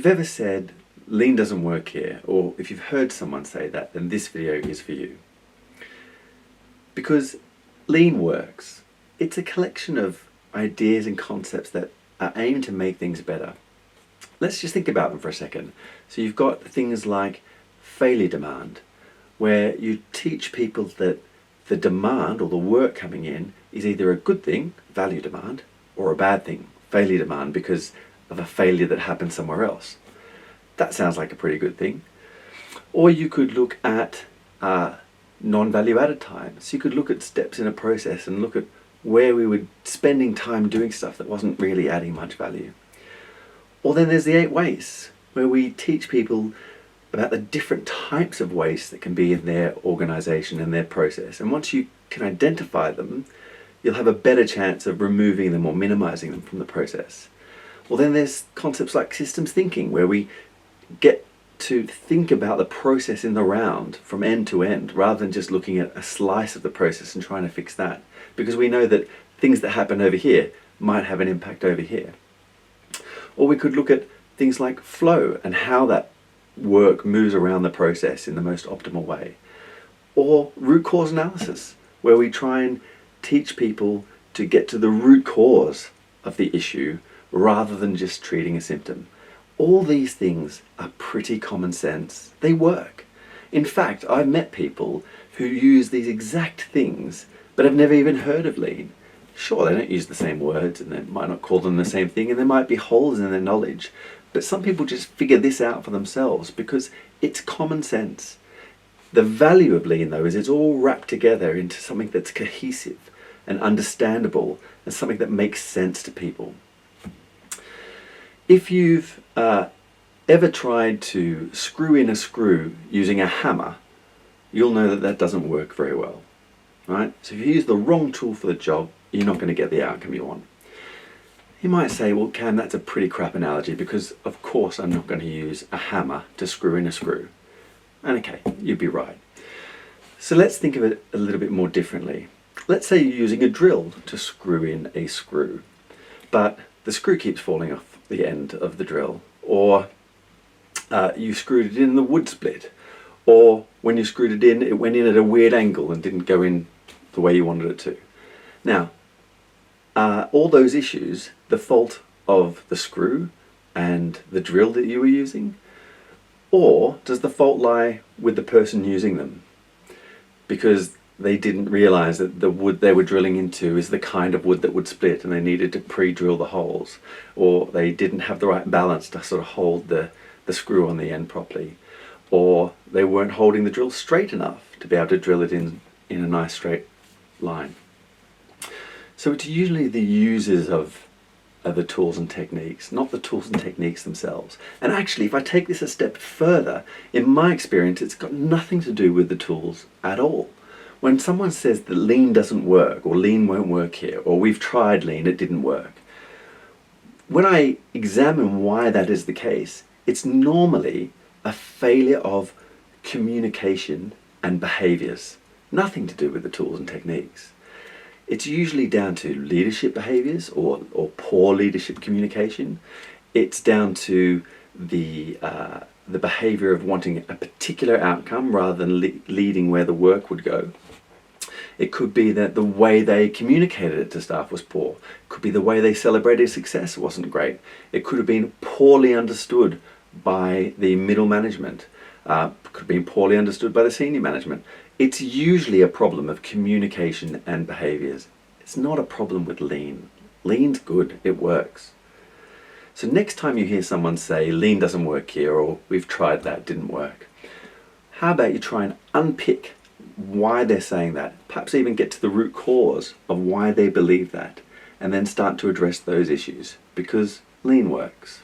you've ever said, lean doesn't work here, or if you've heard someone say that, then this video is for you. Because lean works. It's a collection of ideas and concepts that are aimed to make things better. Let's just think about them for a second. So you've got things like failure demand, where you teach people that the demand or the work coming in is either a good thing, value demand, or a bad thing, failure demand, because of a failure that happened somewhere else. That sounds like a pretty good thing. Or you could look at non-value added time. So you could look at steps in a process and look at where we were spending time doing stuff that wasn't really adding much value. Or then there's the 8 wastes, where we teach people about the different types of waste that can be in their organization and their process. And once you can identify them, you'll have a better chance of removing them or minimizing them from the process. Well, then there's concepts like systems thinking, where we get to think about the process in the round from end to end, rather than just looking at a slice of the process and trying to fix that. Because we know that things that happen over here might have an impact over here. Or we could look at things like flow and how that work moves around the process in the most optimal way. Or root cause analysis, where we try and teach people to get to the root cause of the issue rather than just treating a symptom. All these things are pretty common sense. They work. In fact, I've met people who use these exact things but have never even heard of lean. Sure, they don't use the same words and they might not call them the same thing, and there might be holes in their knowledge, but some people just figure this out for themselves because it's common sense. The value of lean, though, is it's all wrapped together into something that's cohesive and understandable and something that makes sense to people. If you've ever tried to screw in a screw using a hammer, you'll know that that doesn't work very well, right? So if you use the wrong tool for the job, you're not going to get the outcome you want. You might say, well, Cam, that's a pretty crap analogy, because of course I'm not going to use a hammer to screw in a screw. And okay, you'd be right. So let's think of it a little bit more differently. Let's say you're using a drill to screw in a screw, but the screw keeps falling off the end of the drill, or you screwed it in the wood split, or when you screwed it in, it went in at a weird angle and didn't go in the way you wanted it to. Now, all those issues, the fault of the screw and the drill that you were using, or does the fault lie with the person using them? Because they didn't realize that the wood they were drilling into is the kind of wood that would split, and they needed to pre-drill the holes, or they didn't have the right balance to sort of hold the screw on the end properly, or they weren't holding the drill straight enough to be able to drill it in a nice straight line. So it's usually the users of the tools and techniques, not the tools and techniques themselves. And actually, if I take this a step further, in my experience, it's got nothing to do with the tools at all. When someone says that lean doesn't work, or lean won't work here, or we've tried lean, it didn't work, when I examine why that is the case, it's normally a failure of communication and behaviors. Nothing to do with the tools and techniques. It's usually down to leadership behaviors or poor leadership communication. It's down to the behavior of wanting a particular outcome rather than leading where the work would go. It could be that the way they communicated it to staff was poor. It could be the way they celebrated success wasn't great. It could have been poorly understood by the middle management. Could have been poorly understood by the senior management. It's usually a problem of communication and behaviors. It's not a problem with lean. Lean's good, it works. So next time you hear someone say, lean doesn't work here, or we've tried that, didn't work, how about you try and unpick why they're saying that, perhaps even get to the root cause of why they believe that, and then start to address those issues, because lean works.